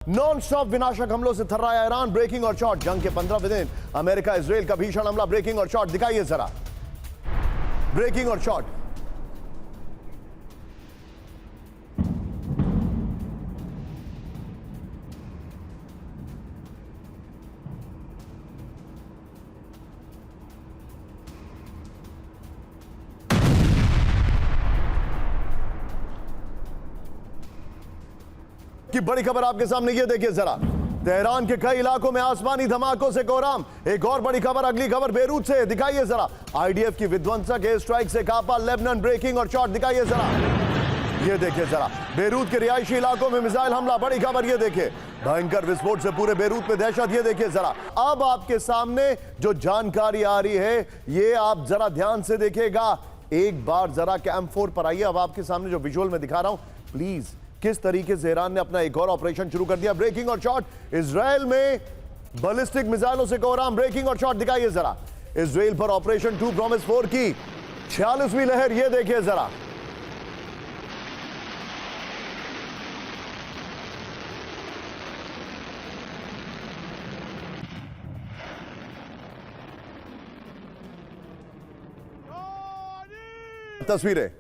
Non stop विनाशक हमलों से थर्राया ईरान। ब्रेकिंग और शॉट। जंग के 15वें दिन अमेरिका इजराइल का भीषण हमला। ब्रेकिंग और शॉट दिखाइए जरा। ब्रेकिंग और शॉट। की बड़ी खबर आपके सामने, ये देखिए जरा। तेहरान के कई इलाकों में आसमानी धमाकों से कोहराम। एक और बड़ी खबर, अगली खबर बेरूत से, दिखाइए जरा। आईडीएफ की विध्वंसक एयर स्ट्राइक से कांपा लेबनान। ब्रेकिंग और शॉट दिखाइए जरा। ये देखिए जरा, बेरूत के रिहायशी इलाकों में मिसाइल हमला। बड़ी खबर ये देखिए, भयंकर विस्फोट से पूरे बेरूत में दहशत। ये देखिए जरा, अब आपके सामने जो जानकारी आ रही है ये आप जरा ध्यान से देखिएगा। एक बार जरा कैंप 4 पर आइए। अब आपके सामने जो विजुअल में दिखा रहा हूं, प्लीज किस तरीके से ईरान ने अपना एक और ऑपरेशन शुरू कर दिया। ब्रेकिंग और शॉट। इजराइल में बैलिस्टिक मिसाइलों से कोहराम। ब्रेकिंग और शॉट दिखाइए जरा। इजराइल पर ऑपरेशन 2 प्रॉमिस 4 की 46वीं लहर। ये देखिए जरा। तस्वीरें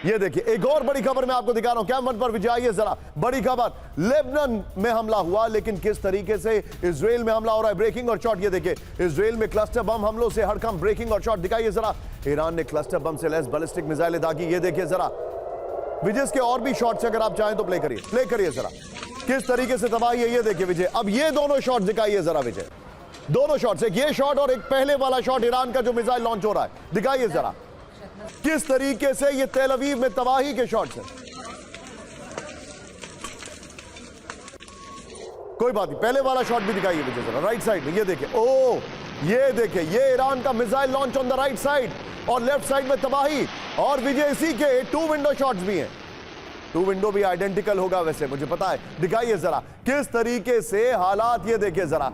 ये देखिए। एक और बड़ी खबर मैं आपको दिखा रहा हूं कैंप 1 पर। विजय आइए जरा। बड़ी खबर, लेबनान में हमला हुआ, लेकिन किस तरीके से इजराइल में हमला हो रहा है। ब्रेकिंग और शॉट। ये देखिए, इजराइल में क्लस्टर बम हमलों से हड़कंप। ब्रेकिंग और शॉट दिखाइए जरा। ईरान ने क्लस्टर बम से लैस बैलिस्टिक मिसाइलें दागी। ये देखिए जरा। विजय के और भी शॉट्स अगर आप चाहें तो प्ले करिए जरा। किस तरीके से तबाही है ये देखिए विजय। अब ये दोनों शॉट दिखाइए जरा विजय। दोनों शॉट्स, एक ये शॉट और एक पहले वाला शॉट ईरान का जो मिसाइल लॉन्च हो रहा है, दिखाइए जरा। किस तरीके से ये तेल अवीव में तबाही के शॉट्स हैं। कोई बात नहीं, पहले वाला शॉट भी दिखाइए मुझे जरा, राइट साइड में। ये देखिए, ओ ये देखिए, ये ईरान का missile launch on the right side और लेफ्ट साइड में तबाही। और विजय इसी के 2 विंडो शॉट्स भी हैं। 2 विंडो भी आइडेंटिकल होगा वैसे, मुझे पता है। दिखाइए जरा किस तरीके से हालात, ये देखिए जरा।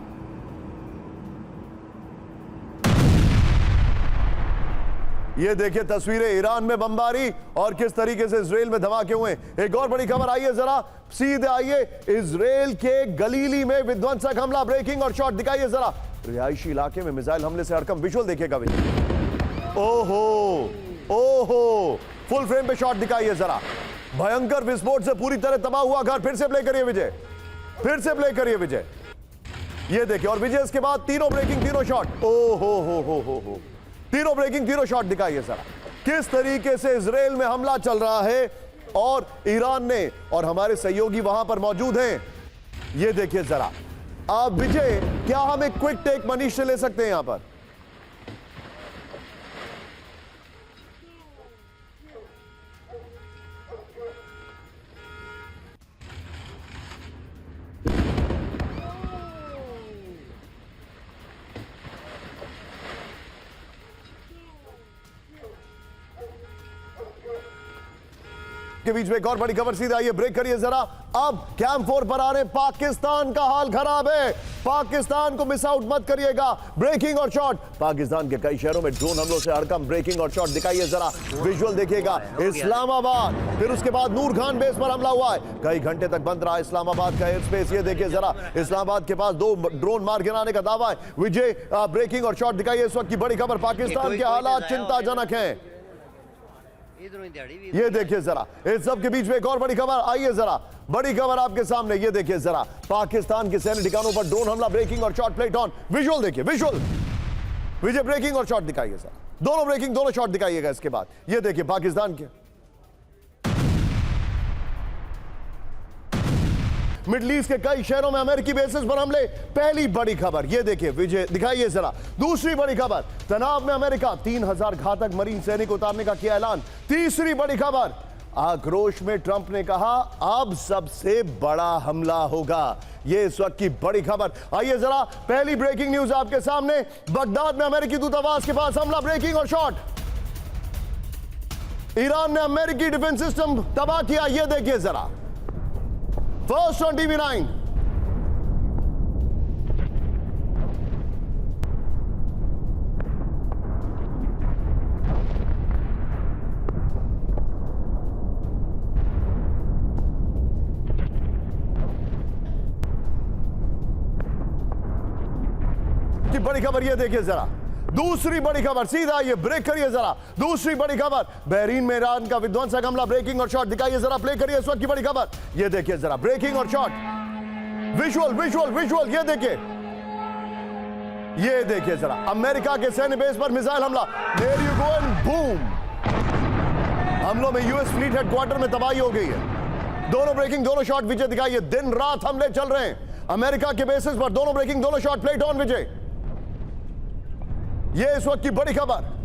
ये देखिए तस्वीरें, ईरान में बमबारी और किस तरीके से इजराइल में धमाके हुए। एक और बड़ी खबर, आइए जरा सीधे आइए। इजराइल के गलीली में विध्वंसक हमला। ब्रेकिंग और शॉट दिखाइए जरा। रिहायशी इलाके में मिसाइल हमले से हड़कंप। विजुअल देखिएगा विजय। ओहो ओहो, फुल फ्रेम पे शॉट दिखाइए जरा। भयंकर विस्फोट से पूरी तरह तबाह हुआ घर। फिर से प्ले करिए विजय, फिर से प्ले करिए विजय। ये देखिए, और विजय इसके बाद तीनों ब्रेकिंग, तीनों शॉट। ओहो हो, तीनों ब्रेकिंग, तीनों शॉट दिखाइए जरा। किस तरीके से इजराइल में हमला चल रहा है और ईरान ने, और हमारे सहयोगी वहां पर मौजूद हैं। ये देखिए जरा। आप विजय, क्या हम एक क्विक टेक मनीष से ले सकते हैं यहां पर? के बीच में एक और बड़ी खबर, सीधा आइए ब्रेक करिए जरा। अब कैंप 4 पर आ रहे पाकिस्तान का हाल खराब है। पाकिस्तान को मिस आउट मत करिएगा। ब्रेकिंग और शॉट। पाकिस्तान के कई शहरों में ड्रोन हमलों से हड़कंप। ब्रेकिंग और शॉट दिखाइए जरा। विजुअल देखिएगा। इस्लामाबाद, फिर उसके बाद नूर खान बेस पर हमला हुआ है। कई घंटे तक बंद रहा इस्लामाबाद का एयर स्पेस। ये देखिए जरा, इस्लामाबाद के पास 2 ड्रोन मार गिराने का दावा है। विजय ब्रेकिंग और शॉट दिखाइए। इस वक्त की बड़ी खबर, पाकिस्तान के हालात चिंताजनक हैं। ये देखिए जरा, इस सब के बीच में एक और बड़ी खबर, आइए जरा। बड़ी खबर आपके सामने, ये देखिए जरा। पाकिस्तान के सैन्य ठिकानों पर ड्रोन हमला। ब्रेकिंग और शॉट प्लेट ऑन। विजुअल देखिए, विजुअल विजय। ब्रेकिंग और शॉट दिखाइए जरा। दोनों ब्रेकिंग, दोनों शॉट दिखाइएगा इसके बाद। ये देखिए पाकिस्तान के मिडल ईस्ट के कई शहरों में अमेरिकी बेसिस पर हमले। पहली बड़ी खबर ये देखिए विजय, दिखाइए जरा। दूसरी बड़ी खबर, तनाव में अमेरिका, 3000 घातक मरीन सैनिक उतारने का किया ऐलान। तीसरी बड़ी खबर, आक्रोश में ट्रंप ने कहा अब सबसे बड़ा हमला होगा। ये इस वक्त की बड़ी खबर। आइए जरा, पहली ब्रेकिंग न्यूज आपके सामने। बगदाद में अमेरिकी दूतावास के पास हमला। ब्रेकिंग और शॉट। ईरान ने अमेरिकी डिफेंस सिस्टम तबाह किया। यह देखिए जरा, फर्स्ट ऑन TV9। की बड़ी खबर ये देखिए जरा, दूसरी बड़ी खबर, सीधा ये ब्रेक करिए जरा, दूसरी बड़ी खबर, बहरीन में ईरान का विध्वंसक हमला, ब्रेकिंग और शॉट दिखाइए जरा, प्ले करिए इस वक्त की बड़ी खबर, ये देखिए जरा, ब्रेकिंग और शॉट, विजुअल विजुअल विजुअल, ये देखिए जरा, अमेरिका के सैन्य बेस पर मिसाइल हमला, there you go and boom. हमलों में यूएस फ्लीट हेडक्वार्टर में तबाही हो गई है। दोनों ब्रेकिंग, दोनों शॉट विजय दिखाइए, दिन रात हमले चल रहे हैं अमेरिका के बेसिस पर, दोनों ब्रेकिंग, दोनों शॉट, प्लेट ऑन विजय। ये इस वक्त की बड़ी खबर।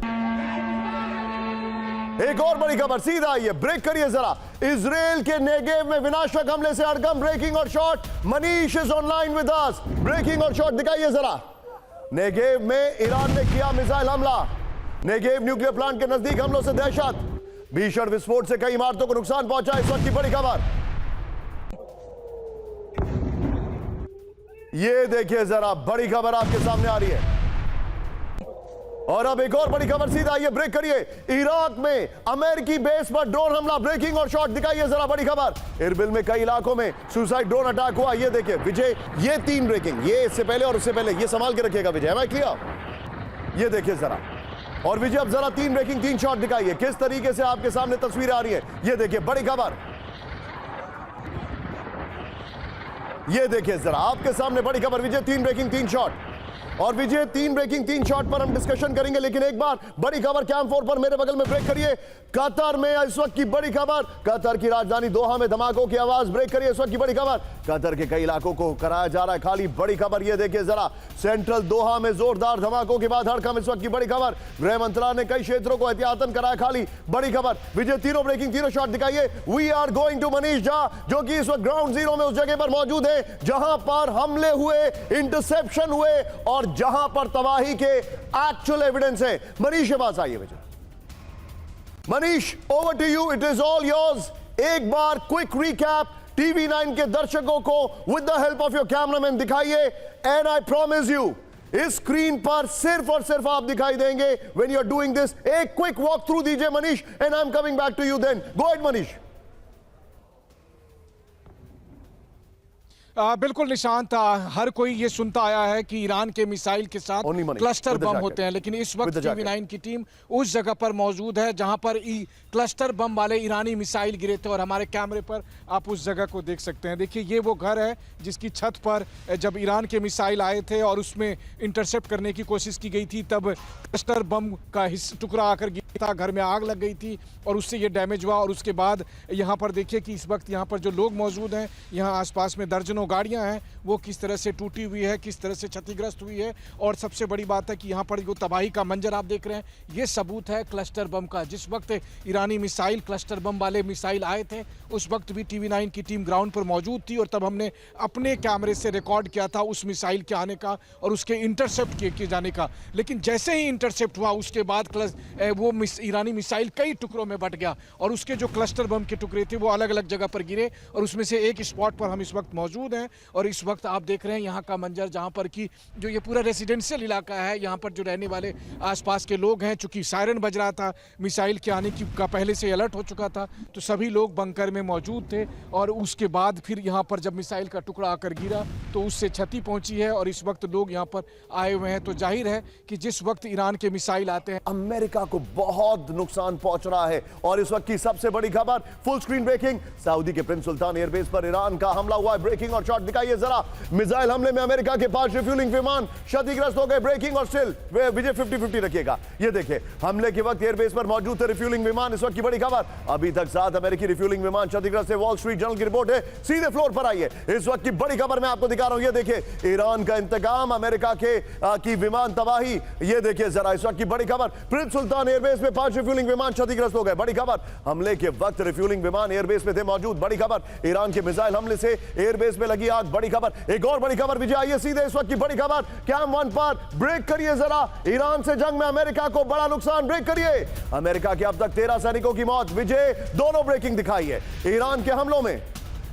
एक और बड़ी खबर, सीधा आइए, ब्रेक करिए जरा, इजराइल के नेगेव में विनाशक हमले से हड़कंप, ब्रेकिंग और shot, Manish is online with us, breaking और शॉट दिखाइए जरा। नेगेव में ईरान ने किया मिसाइल हमला, नेगेव न्यूक्लियर प्लांट के नजदीक हमलों से दहशत, भीषण विस्फोट से कई इमारतों को नुकसान पहुंचा, इस वक्त की बड़ी खबर। ये देखिए जरा, बड़ी खबर आपके सामने आ रही है। और अब एक और बड़ी खबर, सीधा ये ब्रेक करिए, इराक में अमेरिकी बेस पर ड्रोन हमला, ब्रेकिंग और शॉट दिखाइए जरा, बड़ी खबर। इरबिल में कई इलाकों में सुसाइड ड्रोन अटैक हुआ, ये देखिए विजय, ये 3 ब्रेकिंग, ये इससे पहले और उससे पहले, ये संभाल के रखिएगा विजय, है क्लियर? ये देखिए जरा, और विजय अब जरा 3 ब्रेकिंग 3 शॉट दिखाइए, किस तरीके से आपके सामने तस्वीरें आ रही है, ये देखिए बड़ी खबर। ये देखिए जरा, आपके सामने बड़ी खबर, विजय 3 ब्रेकिंग 3 शॉट, और विजय 3 ब्रेकिंग 3 शॉट पर हम डिस्कशन करेंगे, लेकिन एक बार बड़ी खबर कैम 4 पर मेरे बगल में ब्रेक करिए। कतर में इस वक्त की बड़ी खबर, कतर की राजधानी दोहा में धमाकों की आवाज, ब्रेक करिए इस वक्त की बड़ी खबर। कतर के कई इलाकों को कराया जा रहा है खाली, बड़ी खबर ये देखिए जरा, सेंट्रल दोहा में जोरदार धमाकों के बाद हड़कंप, इस वक्त की बड़ी खबर। गृह मंत्रालय ने कई क्षेत्रों को एहतियातन कराया खाली, बड़ी खबर। विजय तीनों ब्रेकिंग 3 शॉट दिखाइए। We are going to Manish Jha, जो कि इस वक्त ग्राउंड जीरो में उस जगह पर मौजूद है जहां पर हमले हुए, इंटरसेप्शन हुए और जहां पर तबाही के एक्चुअल एविडेंस है। मनीष के पास आइए Vijay. Manish, over to you, it is all yours. एक बार क्विक रिकैप टीवी 9 के दर्शकों को with the help of your cameraman दिखाइए, एंड आई प्रॉमिस यू इस स्क्रीन पर सिर्फ और सिर्फ आप दिखाई देंगे when you are doing this. एक क्विक वॉक थ्रू दीजिए Manish, and I am coming back to you then. Go ahead Manish. बिल्कुल निशांत, हर कोई ये सुनता आया है कि ईरान के मिसाइल के साथ क्लस्टर बम होते हैं, लेकिन इस वक्त टीवी 9 की टीम उस जगह पर मौजूद है जहां पर क्लस्टर बम वाले ईरानी मिसाइल गिरे थे, और हमारे कैमरे पर आप उस जगह को देख सकते हैं। देखिए, ये वो घर है जिसकी छत पर जब ईरान के मिसाइल आए थे और उसमें इंटरसेप्ट करने की कोशिश की गई थी, तब क्लस्टर बम का टुकड़ा आकर गिरा था, घर में आग लग गई थी और उससे ये डैमेज हुआ। और उसके बाद यहाँ पर देखिए कि इस वक्त यहाँ पर जो लोग मौजूद हैं, यहाँ आसपास में दर्जनों गाड़ियां हैं, वो किस तरह से टूटी हुई है, किस तरह से क्षतिग्रस्त हुई है। और सबसे बड़ी बात है कि यहाँ पर जो तबाही का मंजर आप देख रहे हैं, ये सबूत है क्लस्टर बम का। जिस वक्त ईरानी मिसाइल, क्लस्टर बम वाले मिसाइल आए थे, उस वक्त भी टीवी 9 की टीम ग्राउंड पर मौजूद थी, और तब हमने अपने कैमरे से रिकॉर्ड किया था उस मिसाइल के आने का और उसके इंटरसेप्ट किए जाने का। लेकिन जैसे ही इंटरसेप्ट हुआ, उसके बाद वो ईरानी मिसाइल कई टुकड़ों में बट गया, और उसके जो क्लस्टर बम के टुकड़े थे वो अलग अलग जगह पर गिरे, और उसमें से एक स्पॉट पर हम इस वक्त मौजूद हैं। और इस वक्त आप देख रहे हैं यहाँ का मंजर, जहाँ पर कि जो ये पूरा रेजिडेंशियल इलाका है, यहाँ पर जो रहने वाले आसपास के लोग हैं, चूंकि सायरन बज रहा था, मिसाइल के आने का पहले से अलर्ट हो चुका था, तो सभी लोग बंकर में मौजूद थे। और उसके बाद फिर यहाँ पर जब मिसाइल का टुकड़ा आकर गिरा तो उससे क्षति पहुंची है, और इस वक्त लोग यहाँ पर आए हुए हैं। तो जाहिर है कि जिस वक्त ईरान के मिसाइल आते हैं, अमेरिका को बहुत नुकसान पहुंच रहा है। और इस वक्त की सबसे बड़ी खबर, फुल स्क्रीन ब्रेकिंग, सऊदी के प्रिंस सुल्तान एयरबेस पर ईरान का हमला हुआ है, ब्रेकिंग और शॉट दिखाइए जरा। मिसाइल हमले में अमेरिका के 5 रिफ्यूलिंग विमान क्षतिग्रस्त हो गए, ब्रेकिंग और स्टिल विजय 50-50 रखिएगा। ये देखिए, हमले के वक्त एयरबेस पर मौजूद थे रिफ्यूलिंग विमान, इस वक्त की बड़ी खबर, अभी तक 7 अमेरिकी रिफ्यूलिंग विमान क्षतिग्रस्त है। वॉल स्ट्रीट जर्नल की रिपोर्ट है, सीधे फ्लोर पर आइए। इस वक्त की बड़ी खबर मैं आपको दिखा रहा हूं, ये देखिए, ईरान का इंतकाम, अमेरिका की विमान तबाही। ये देखिए जरा, इस वक्त की बड़ी खबर, प्रिंस सुल्तान एयरबेस में 5 रिफ्यूलिंग विमान क्षतिग्रस्त हो गए, बड़ी खबर। हमले के वक्त रिफ्यूलिंग विमान एयरबेस में थे मौजूद, बड़ी खबर। ईरान के मिसाइल हमले से एयरबेस में लगी आग, बड़ी खबर। एक और बड़ी खबर विजय, आइए सीधे इस वक्त की बड़ी खबर कैम 1 पर, ब्रेक करिए जरा। ईरान से जंग में अमेरिका को बड़ा नुकसान, ब्रेक करिए। अमेरिका के अब तक 13 सैनिकों की मौत, विजय दोनों ब्रेकिंग दिखाई है। ईरान के हमलों में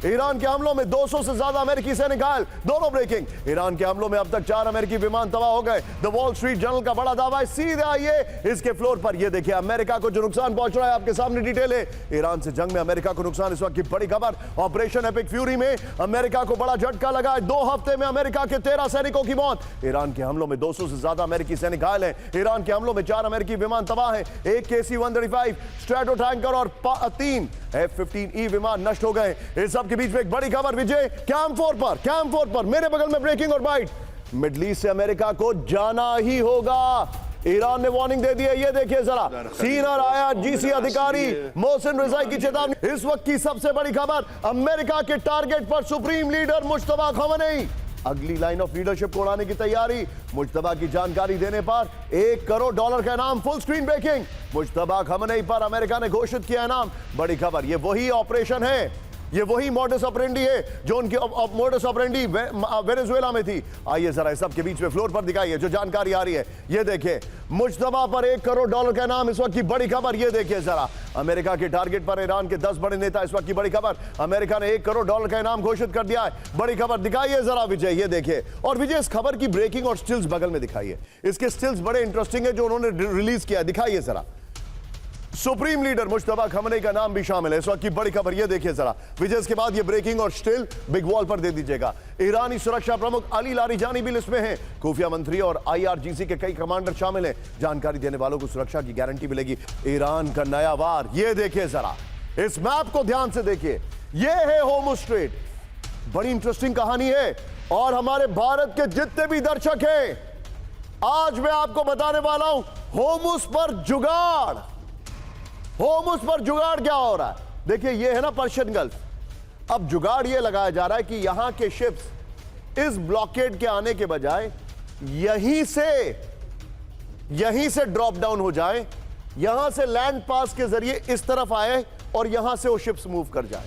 ईरान के हमलों में 200 से ज्यादा अमेरिकी सैनिक घायल। दोनों ब्रेकिंग। ईरान के हमलों में अब तक 4 अमेरिकी विमान तबाह हो गए। द वॉल स्ट्रीट जर्नल का बड़ा दावा है। सीधे आइए इसके फ्लोर पर। ये देखिए अमेरिका को जो नुकसान पहुंच रहा है, आपके सामने डिटेल है। ईरान से जंग में अमेरिका को नुकसान, इस वक्त की बड़ी खबर। ऑपरेशन एपिक फ्यूरी में अमेरिका को बड़ा झटका लगा है। 2 हफ्ते में अमेरिका के 13 सैनिकों की मौत। ईरान के हमलों में 200 से ज्यादा अमेरिकी सैनिक घायल हैं। ईरान के हमलों में 4 अमेरिकी विमान तबाह हैं। 1 KC-135 स्ट्रैटो टैंकर और 3 F-15E विमान नष्ट हो गए। इस सब के बीच में एक बड़ी खबर विजय, कैंप 4 पर मेरे बगल में ब्रेकिंग और बाइट। मिडल ईस्ट से अमेरिका को जाना ही होगा। ईरान ने वार्निंग दे दी है। ये देखिए जरा, सीनियर IRGC अधिकारी मोहसिन रिजाई की चेतावनी। इस वक्त की सबसे बड़ी खबर, अमेरिका के टारगेट पर सुप्रीम लीडर मुश्तबा खमेनी। अगली लाइन ऑफ लीडरशिप को उड़ाने की तैयारी। मुश्तबा की जानकारी देने पर $1 करोड़ का इनाम। Full screen breaking. Mojtaba Khamenei पर अमेरिका ने घोषित किया इनाम। बड़ी खबर, ये वही ऑपरेशन है, ये वही मॉडस ऑपरेंडी है जो उनकी मॉडस ऑपरेंडी वेनेजुएला में थी। आइए जरा इस सब के बीच में फ्लोर पर दिखाइए जो जानकारी आ रही है। ये देखिए मुश्तबा पर $1 करोड़ का इनाम। इस वक्त की बड़ी खबर, ये देखिए जरा, अमेरिका के टारगेट पर ईरान के 10 बड़े नेता। इस वक्त की बड़ी खबर, अमेरिका ने $1 करोड़ का इनाम घोषित कर दिया है। बड़ी खबर दिखाइए जरा विजय, ये देखिए। और विजय इस खबर की ब्रेकिंग और स्टिल्स बगल में दिखाइए। इसके स्टिल्स बड़े इंटरेस्टिंग है जो उन्होंने रिलीज किया, दिखाइए जरा। सुप्रीम लीडर मुश्तबा खमेनी का नाम भी शामिल है। इस वक्त की बड़ी खबर, ये देखिए जरा विजय। इसके बाद ये ब्रेकिंग और स्टिल बिग वॉल पर दे दीजिएगा। ईरानी सुरक्षा प्रमुख अली लारिजानी भी लिस्ट में हैं। खुफिया मंत्री और IRGC के कई कमांडर शामिल हैं। जानकारी देने वालों को सुरक्षा की गारंटी मिलेगी। ईरान का नया वार, ये देखिए जरा, इस मैप को ध्यान से देखिए। ये है होर्मुज स्ट्रेट। बड़ी इंटरेस्टिंग कहानी है और हमारे भारत के जितने भी दर्शक हैं, आज मैं आपको बताने वाला हूं होर्मुज पर जुगाड़। होर्मुज पर जुगाड़ क्या हो रहा है? देखिए ये है ना पर्शियन गल्फ। अब जुगाड़ ये लगाया जा रहा है कि यहां के शिप्स इस ब्लॉकेड के आने के बजाय यहीं से ड्रॉप डाउन हो जाए, यहां से लैंड पास के जरिए इस तरफ आए और यहां से वो शिप्स मूव कर जाए।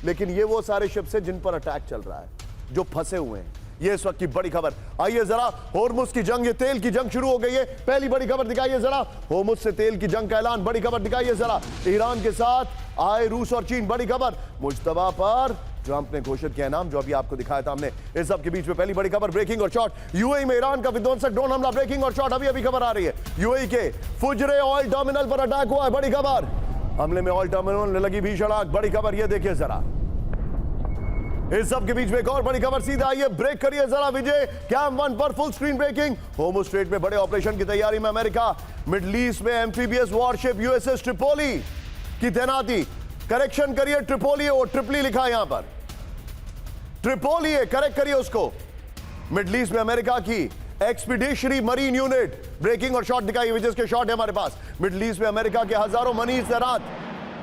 लेकिन ये वो सारे शिप्स हैं जिन पर अटैक चल रहा है, जो फंसे हुए हैं। ये इस वक्त की बड़ी खबर। आइए जरा, होर्मुज की जंग, ये तेल की जंग शुरू हो गई है। पहली बड़ी खबर दिखाइए जरा, होर्मुज से तेल की जंग का ऐलान। बड़ी खबर दिखाइए जरा, ईरान के साथ आए रूस और चीन। बड़ी खबर, मुश्तबा पर ट्रंप ने घोषित किया नाम, जो अभी आपको दिखाया था हमने। इस सब के बीच में पहली बड़ी खबर, ब्रेकिंग और शॉर्ट। यूएई में ईरान का विध्वंसक ड्रोन हमला। ब्रेकिंग और शॉर्ट, अभी खबर आ रही है। यूएई के फुजरे ऑयल टर्मिनल पर अटैक हुआ है। बड़ी खबर, हमले में ऑयल टर्मिनल में लगी भीषण आग। बड़ी खबर, ये देखिए जरा। इस सब के बीच में एक और बड़ी खबर। सीधा आइए, ब्रेक करिए जरा विजय। कैंप 1 पर full screen breaking. Hormuz Strait में बड़े ऑपरेशन की तैयारी में अमेरिका। मिडल ईस्ट में एम्फीबियस वॉरशिप USS ट्रिपोली की तैनाती। करेक्शन करिए, ट्रिपोली है, वो ट्रिपली लिखा है यहां पर, ट्रिपोली है, करेक्ट करिए उसको। मिडल ईस्ट में अमेरिका की एक्सपीडिशनरी मरीन यूनिट। ब्रेकिंग और शॉट दिखाइए विजय, के शॉट है हमारे पास। मिडल ईस्ट में अमेरिका के हजारों मरीन तैनात।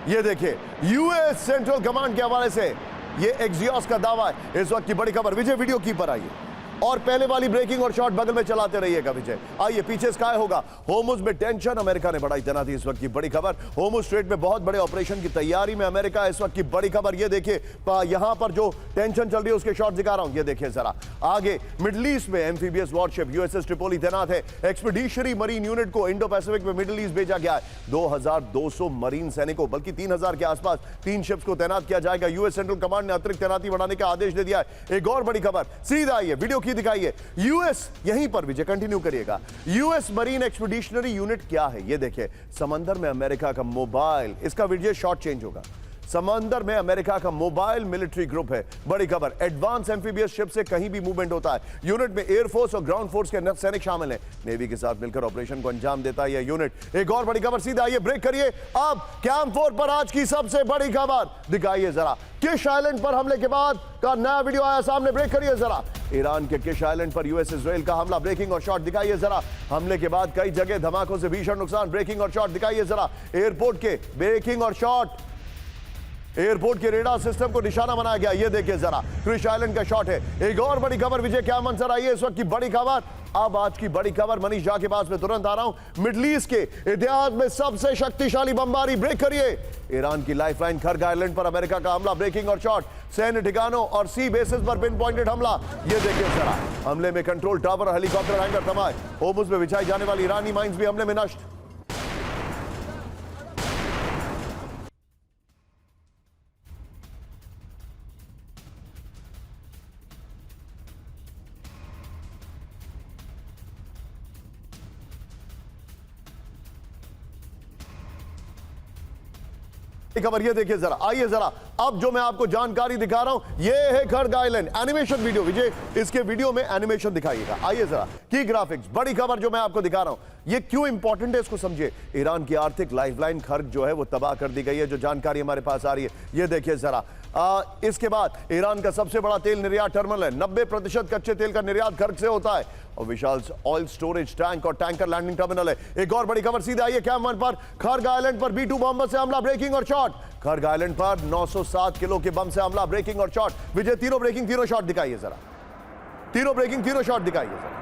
ये देखिए US सेंट्रल कमांड के हवाले से ये एक्सियोस का दावा है। इस वक्त की बड़ी खबर विजय, वीडियो की पर आइए और पहले वाली ब्रेकिंग और शॉट बगल में चलाते रहिएगा विजय। आइए, पीछे स्काई होगा। होर्मुज में टेंशन, अमेरिका ने बढ़ाई तैनाती। इस वक्त की बड़ी खबर, होर्मुज स्ट्रेट में बहुत बड़े ऑपरेशन की तैयारी में अमेरिका। इस वक्त की बड़ी खबर, ये देखिए यहां पर जो टेंशन चल रही है उसके शॉट दिखा रहा हूं। ये देखिए जरा आगे, मिडल ईस्ट में एम्फीबियस वॉरशिप USS ट्रिपोली तैनात है। एक्सपीडिशनरी मरीन यूनिट को इंडो पैसिफिक में मिडल ईस्ट भेजा गया है। 2200 मरीन सैनिकों, बल्कि 3000 के आसपास 3 शिप्स को तैनात किया जाएगा। US सेंट्रल कमांड ने अतिरिक्त तैनाती बढ़ाने का आदेश दे दिया है। एक और बड़ी खबर, सीधा आइए, वीडियो की दिखाइए। US, यहीं पर विजय कंटिन्यू करिएगा। US मरीन एक्सपीडिशनरी यूनिट क्या है? ये देखिए, समंदर में अमेरिका का मोबाइल, इसका विजय शॉर्ट चेंज होगा। समंदर में अमेरिका का मोबाइल मिलिट्री ग्रुप है। बड़ी खबर, एडवांस एम्फीबियस शिप से कहीं भी मूवमेंट होता है। यूनिट में एयरफोर्स और ग्राउंड फोर्स के सैनिक शामिल हैं। नेवी के साथ मिलकर ऑपरेशन को अंजाम देता है यह यूनिट। एक और बड़ी खबर, सीधा आइए, ब्रेक करिए। अब कैंप 4 पर आज की सबसे बड़ी खबर दिखाइए जरा। किश आइलैंड पर हमले के बाद का नया वीडियो आया सामने, ब्रेक करिए जरा। ईरान के किश आइलैंड पर US इजराइल का हमला। ब्रेकिंग और शॉट दिखाइए जरा। हमले के बाद कई जगह धमाकों से भीषण नुकसान। ब्रेकिंग और शॉट दिखाइए जरा। एयरपोर्ट के ब्रेकिंग और शॉट, एयरपोर्ट के रेडार सिस्टम को निशाना बनाया गया। ये देखिए जरा, क्रिश आइलैंड का शॉट है। एक और बड़ी खबर विजय, क्या मंजर आई है इस वक्त की बड़ी खबर। अब आज की बड़ी खबर, मनीष झा के पास में तुरंत आ रहा हूं। मिडल ईस्ट के इतिहास में सबसे शक्तिशाली बमबारी। ब्रेक करिए। ईरान की लाइफलाइन खर्ग आइलैंड पर अमेरिका का हमला। ब्रेकिंग और शॉट, सैन्य ठिकानों और सी बेसिस पर पिन पॉइंटेड हमला। ये देखिए जरा, हमले में कंट्रोल टावर, हेलीकॉप्टर हैंगर तबाह। होर्मुज में बिछाई जाने वाली ईरानी माइंस भी हमले में नष्ट। खबर ये देखिए जरा, आइए जरा, अब जो मैं आपको जानकारी दिखा रहा हूं ये है खर्ग आइलैंड। एनिमेशन वीडियो, विजय इसके वीडियो में एनिमेशन दिखाइएगा। आइए जरा, की ग्राफिक्स, बड़ी खबर जो मैं आपको दिखा रहा हूं ये क्यों इंपॉर्टेंट है इसको समझिए। ईरान की आर्थिक लाइफलाइन खर्ग जो है वो तबाह कर दी गई है, जो जानकारी हमारे पास आ रही है ये देखिए जरा। इसके बाद ईरान का सबसे बड़ा तेल निर्यात टर्मिनल है, 90% कच्चे तेल का निर्यात खर्ग से होता है, और विशाल ऑयल स्टोरेज टैंक और टैंकर लैंडिंग टर्मिनल है। एक और बड़ी खबर सीधे आइए कैम 1 पर, खर्ग आइलैंड पर B2 बम से हमला, ब्रेकिंग और शॉट। खर्ग आइलैंड पर 907 किलो के बम से हमला, ब्रेकिंग और शॉट। विजय तीनों ब्रेकिंग तीनों शॉट दिखाइए जरा, तीनों ब्रेकिंग तीनों शॉट दिखाइए जरा,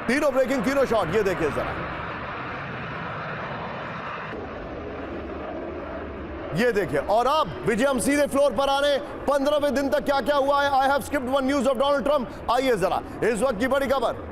तीनों ब्रेकिंग तीनों शॉट, ये देखिए जरा, ये देखिए। और अब विजय हम सीधे फ्लोर पर आ रहे, 15वें दिन तक क्या क्या हुआ है। I have skipped one news of Donald Trump. आइए जरा इस वक्त की बड़ी खबर,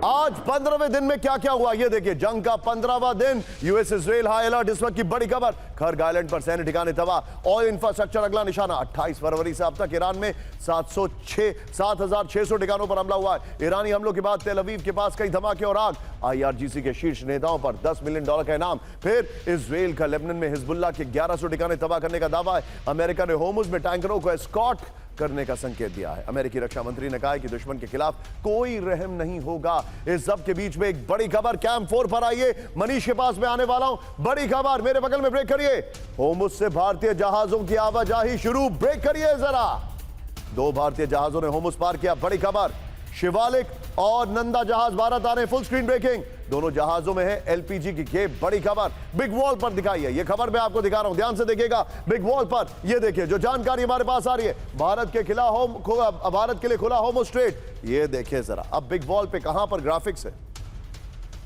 आज 15वें दिन में क्या क्या हुआ ये देखिए। जंग का 15वां दिन, यूएस इजराइल हाई अलर्ट। इस वक्त की बड़ी खबर, खर्ग आइलैंड पर सैन्य ठिकाने तबाह, ऑयल इंफ्रास्ट्रक्चर अगला निशाना। 28 फरवरी से अब तक ईरान में 7,600 ठिकानों पर हमला हुआ है। ईरानी हमलों के बाद तेल अवीव के पास कई धमाके और आग। IRGC के शीर्ष नेताओं पर $10 मिलियन का इनाम। फिर इजराइल का लेबनान में हिजबुल्लाह के 1100 ठिकाने तबाह करने का दावा है। अमेरिका ने होर्मुज में टैंकरों को एस्कॉर्ट करने का संकेत दिया है। अमेरिकी रक्षा मंत्री ने कहा है कि दुश्मन के खिलाफ कोई रहम नहीं होगा। इस सब के बीच में एक बड़ी खबर, कैम 4 पर आइए, मनीष के पास में आने वाला हूं। बड़ी खबर मेरे बगल में, ब्रेक करिए। होर्मुज से भारतीय जहाजों की आवाजाही शुरू, ब्रेक करिए जरा। 2 भारतीय जहाजों ने होर्मुज पार किया। बड़ी खबर, शिवालिक और नंदा जहाज भारत आ रहे, फुल स्क्रीन ब्रेकिंग। दोनों जहाजों में है LPG की खेप। बड़ी खबर बिग वॉल पर दिखाई है, ये खबर मैं आपको दिखा रहा हूं, ध्यान से देखिएगा। बिग वॉल पर ये देखिए जो जानकारी हमारे पास आ रही है, भारत के लिए खुला होर्मुज स्ट्रेट। ये देखिए जरा, अब बिग वॉल पे कहां पर ग्राफिक्स है,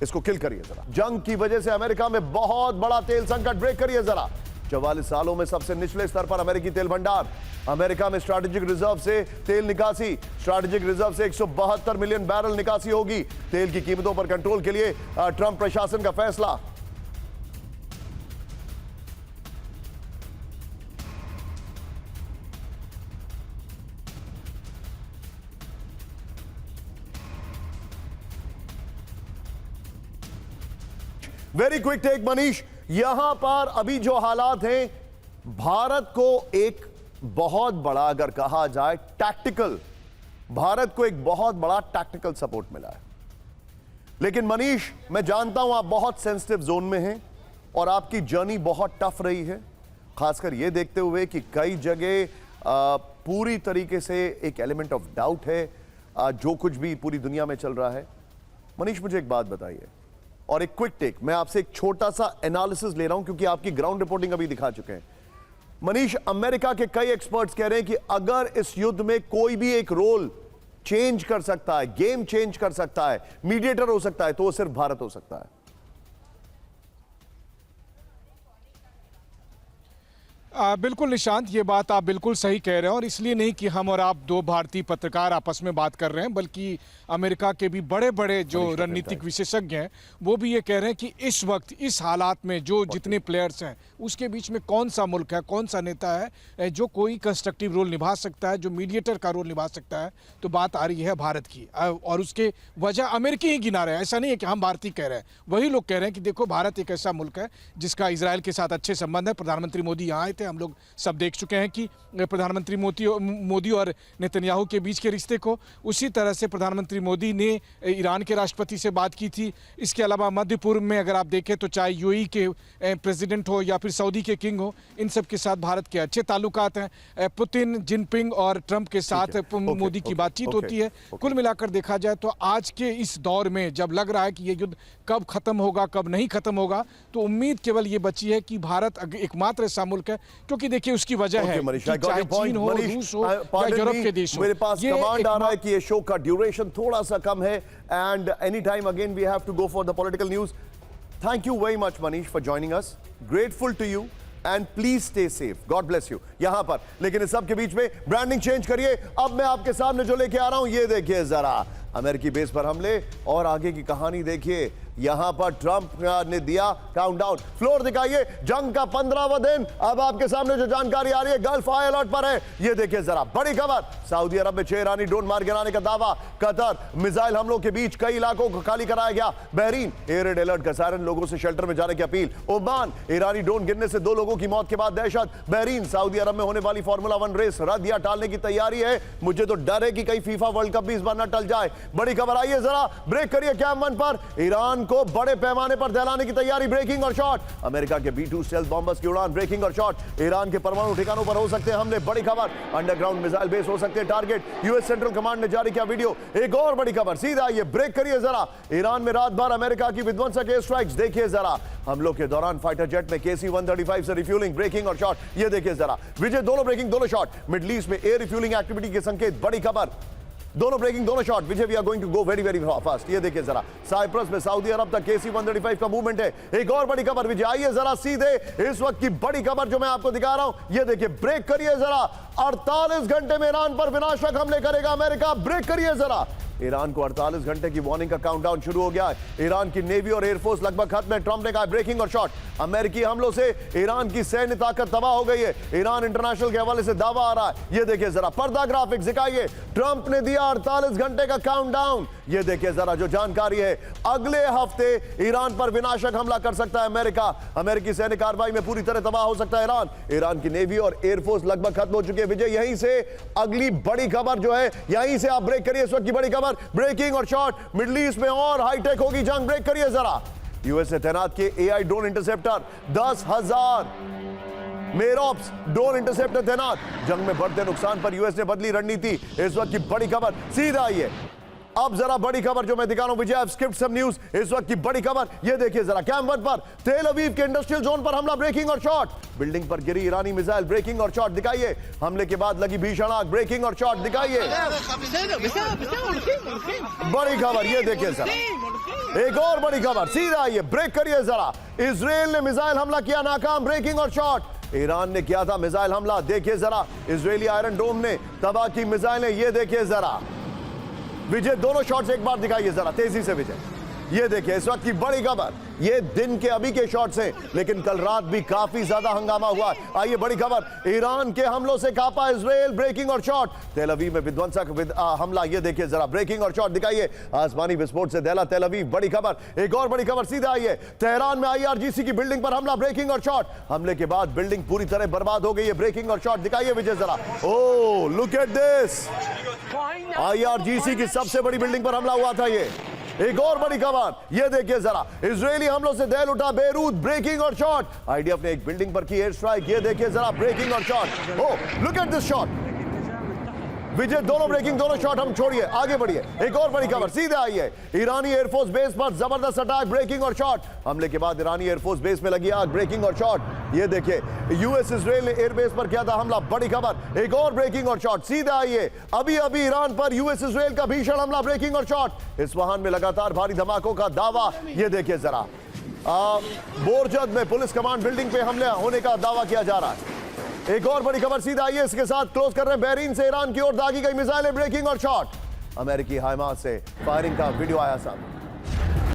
इसको किल करिए जरा। जंग की वजह से अमेरिका में बहुत बड़ा तेल संकट, ब्रेक करिए जरा। 44 सालों में सबसे निचले स्तर पर अमेरिकी तेल भंडार। अमेरिका में स्ट्रैटेजिक रिजर्व से तेल निकासी, स्ट्रैटेजिक रिजर्व से 172 मिलियन बैरल निकासी होगी। तेल की कीमतों पर कंट्रोल के लिए ट्रंप प्रशासन का फैसला। वेरी क्विक टेक मनीष, यहां पर अभी जो हालात हैं, भारत को एक बहुत बड़ा, अगर कहा जाए टैक्टिकल, भारत को एक बहुत बड़ा टैक्टिकल सपोर्ट मिला है। लेकिन मनीष, मैं जानता हूं आप बहुत सेंसिटिव जोन में हैं और आपकी जर्नी बहुत टफ रही है, खासकर यह देखते हुए कि कई जगह पूरी तरीके से एक एलिमेंट ऑफ डाउट है जो कुछ भी पूरी दुनिया में चल रहा है। मनीष, मुझे एक बात बताइए, और एक क्विक टेक, मैं आपसे एक छोटा सा एनालिसिस ले रहा हूं क्योंकि आपकी ग्राउंड रिपोर्टिंग अभी दिखा चुके हैं। मनीष, अमेरिका के कई एक्सपर्ट्स कह रहे हैं कि अगर इस युद्ध में कोई भी एक रोल चेंज कर सकता है, गेम चेंज कर सकता है, मीडिएटर हो सकता है, तो वो सिर्फ भारत हो सकता है। बिल्कुल निशांत, ये बात आप बिल्कुल सही कह रहे हैं, और इसलिए नहीं कि हम और आप 2 भारतीय पत्रकार आपस में बात कर रहे हैं, बल्कि अमेरिका के भी बड़े बड़े जो रणनीतिक विशेषज्ञ हैं वो भी ये कह रहे हैं कि इस वक्त इस हालात में जो जितने प्लेयर्स हैं उसके बीच में कौन सा मुल्क है, कौन सा नेता है जो कोई कंस्ट्रक्टिव रोल निभा सकता है, जो मीडिएटर का रोल निभा सकता है। तो बात आ रही है भारत की, और उसके वजह अमेरिकी ही गिना रहे हैं। ऐसा नहीं है कि हम भारतीय कह रहे हैं, वही लोग कह रहे हैं कि देखो भारत एक ऐसा मुल्क है जिसका इजराइल के साथ अच्छे संबंध है। प्रधानमंत्री मोदी यहाँ आए थे, हम लोग सब देख चुके हैं कि प्रधानमंत्री मोदी और नेतन्याहू के बीच के रिश्ते को। उसी तरह से प्रधानमंत्री मोदी ने ईरान के राष्ट्रपति से बात की थी। इसके अलावा मध्य पूर्व में अगर आप देखें तो चाहे यूएई के प्रेसिडेंट हो या फिर सऊदी के किंग हो, इन सब के साथ भारत के अच्छे ताल्लुकात हैं। पुतिन, जिनपिंग और ट्रंप के साथ मोदी की बातचीत होती है। कुल मिलाकर देखा जाए तो आज के इस दौर में जब लग रहा है कि ये युद्ध कब खत्म होगा, कब नहीं खत्म होगा, तो उम्मीद केवल ये बची है कि भारत एकमात्र ऐसा मुल्क है, क्योंकि देखिए उसकी वजह है कि चाहे चीन हो, रूस हो या यूरोप के देश हो। मेरे पास कमांड आ रहा है कि ये शो का ड्यूरेशन थोड़ा सा कम है, and any time again we have to go for the political news. Thank you very much Manish for joining us, grateful to you, and please stay safe, God bless you यहां पर। लेकिन इस सब के बीच में ब्रांडिंग चेंज करिए। अब मैं आपके सामने जो लेके आ रहा हूं ये देखिए जरा, अमेरिकी बेस पर हमले और आगे की कहानी देखिए। यहां पर ट्रंप ने दिया काउंटडाउन। फ्लोर दिखाइए, जंग का 15वां दिन। अब आपके सामने जो जानकारी आ रही है गल्फ हाई अलर्ट पर है। ये देखिए जरा बड़ी खबर, सऊदी अरब में 6 ईरानी ड्रोन मार गिराने का दावा। कतर, मिसाइल हमलों के बीच कई इलाकों को खाली कराया गया। बहरीन, एयर रेड अलर्ट का सायरन, लोगों से शेल्टर में जाने की अपील। ओमान, ईरानी ड्रोन गिरने से 2 लोगों की मौत के बाद दहशत। बहरीन, सऊदी अरब में होने वाली फार्मूला 1 रेस रद्द या टालने की तैयारी है। मुझे तो डर है कि कहीं फीफा वर्ल्ड कप भी इस बार न टल जाए। बड़ी खबर आई है, जरा ब्रेक करिए कैम 1 पर। ईरान को बड़े पैमाने पर दहलाने की तैयारी, ब्रेकिंग और शॉट। अमेरिका के B-2 स्टेल्थ बॉम्बर्स की उड़ान, ब्रेकिंग और शॉट। ईरान के परमाणु ठिकानों पर हो सकते हैं हमले, बड़ी खबर। अंडरग्राउंड मिसाइल बेस हो सकते हैं टारगेट। यूएस सेंट्रल कमांड ने जारी किया वीडियो। एक और बड़ी खबर, सीधा ये ब्रेक करिए जरा। ईरान में रात भर अमेरिका की विध्वंसक एयर स्ट्राइक्स, देखिए जरा। हमलों के दौरान फाइटर जेट में KC-135 से रिफ्यूलिंग, ब्रेकिंग और शॉट। ये देखिए जरा विजय, दोनों ब्रेकिंग दोनों शॉट। मिडिल ईस्ट में एयर रिफ्यूलिंग एक्टिविटी के संकेत, बड़ी खबर। दोनों ब्रेकिंग दोनों shot. Vijay, we are going to go very very fast. ये देखिए जरा साइप्रस में सऊदी अरब तक KC-135 का मूवमेंट है। एक और बड़ी खबर विजय, आइए जरा सीधे इस वक्त की बड़ी खबर जो मैं आपको दिखा रहा हूं। ये देखिए ब्रेक करिए जरा। 48 घंटे में ईरान पर विनाशक हमले करेगा अमेरिका, ब्रेक करिए जरा। ईरान को 48 घंटे की वार्निंग का काउंटडाउन शुरू हो गया है। ईरान की नेवी और एयरफोर्स लगभग खत्म है। ट्रंप ने कहा ब्रेकिंग और शॉट। अमेरिकी हमलों से ईरान की सैन्य ताकत तबाह हो गई है। ईरान इंटरनेशनल के हवाले से दावा आ रहा है। ये देखिए जरा पर्दा ग्राफिक्स दिखाइए। ट्रंप ने दिया 48 घंटे का काउंटडाउन। ये देखिए जरा जो जानकारी है, अगले हफ्ते ईरान पर विनाशक हमला कर सकता है अमेरिका। अमेरिकी सैन्य कार्रवाई में पूरी तरह तबाह हो सकता है ईरान। ईरान की नेवी और एयरफोर्स लगभग खत्म हो चुकी है। विजय, यहीं से अगली बड़ी खबर जो है, यहीं से आप ब्रेक करिए इस वक्त की बड़ी खबर, ब्रेकिंग और शॉट। मिडिल ईस्ट में और हाईटेक होगी जंग, ब्रेक करिए जरा। यूएस से तैनात के AI drone interceptor, 10,000 Merops drone interceptor तैनात। जंग में बढ़ते नुकसान पर यूएस ने बदली रणनीति, इस वक्त की बड़ी खबर। सीधा आइए अब जरा बड़ी खबर जो मैं दिखा रहा हूं विजय, स्किप सम न्यूज। इस वक्त की बड़ी खबर ये देखिए जरा, कैम 1 पर तेल अवीव के इंडस्ट्रियल जोन पर हमला, ब्रेकिंग और शॉट। बिल्डिंग पर गिरी ईरानी मिसाइल, ब्रेकिंग और शॉट दिखाइए। हमले के बाद लगी भीषण आग, ब्रेकिंग और शॉट दिखाइए। बड़ी खबर ये देखिए सर, एक और बड़ी खबर, सीधा आइए ब्रेक करिए जरा। इजराइल ने मिसाइल हमला किया नाकाम, ब्रेकिंग और शॉट। ईरान ने किया था मिसाइल हमला, देखिए जरा। इजरायली आयरन डोम ने तबाह की मिसाइलें, ये देखिए जरा। विजय, दोनों शॉट्स एक बार दिखाइए जरा तेजी से विजय। ये देखिए इस वक्त की बड़ी खबर, ये दिन के अभी के शॉट्स हैं, लेकिन कल रात भी काफी ज्यादा हंगामा हुआ। आइए बड़ी खबर, ईरान के हमलों से कांपा इजराइल, ब्रेकिंग और शॉट। तेल अवीव में विध्वंसक हमला, ये देखिए जरा, ब्रेकिंग और शॉट दिखाइए। आसमानी विस्फोट से दहला तेल अवीव, बड़ी खबर। एक और बड़ी खबर सीधा आइए, तेहरान में IRGC की बिल्डिंग पर हमला, ब्रेकिंग और शॉट। हमले के बाद बिल्डिंग पूरी तरह बर्बाद हो गई है, ब्रेकिंग और शॉट दिखाइए विजय जरा। Oh look at this, IRGC की सबसे बड़ी बिल्डिंग पर हमला हुआ था ये। एक और बड़ी खबर, ये देखिए जरा, इजरायली हमलों से दहल उठा बेरूत, ब्रेकिंग और शॉट। IDF ने एक बिल्डिंग पर की एयर स्ट्राइक, ये देखिए जरा, ब्रेकिंग और shot. Oh look at this shot Vijay, दोनों ब्रेकिंग दोनों शॉट। हम छोड़िए, आगे बढ़िए। एक और बड़ी खबर सीधे आई है, ईरानी एयरफोर्स बेस पर जबरदस्त अटैक, ब्रेकिंग और शॉट। हमले के बाद ईरानी एयरफोर्स बेस में लगी आग, ब्रेकिंग और शॉट। ये देखिए यूएस इजराइल ने एयरबेस पर किया था हमला, बड़ी खबर। एक और ब्रेकिंग और शॉट सीधे आइए, अभी अभी ईरान पर यूएस इजराइल का भीषण हमला, ब्रेकिंग और शॉट। इस्फहान में लगातार भारी धमाकों का दावा, ये देखिए जरा। बोरजद में पुलिस कमांड बिल्डिंग पे हमले होने का दावा किया जा रहा है। एक और बड़ी खबर सीधा आइए, इसके साथ क्लोज कर रहे हैं। बहरीन से ईरान की ओर दागी गई मिसाइलें, ब्रेकिंग और शॉट। अमेरिकी हाइमार्स से फायरिंग का वीडियो आया सामने।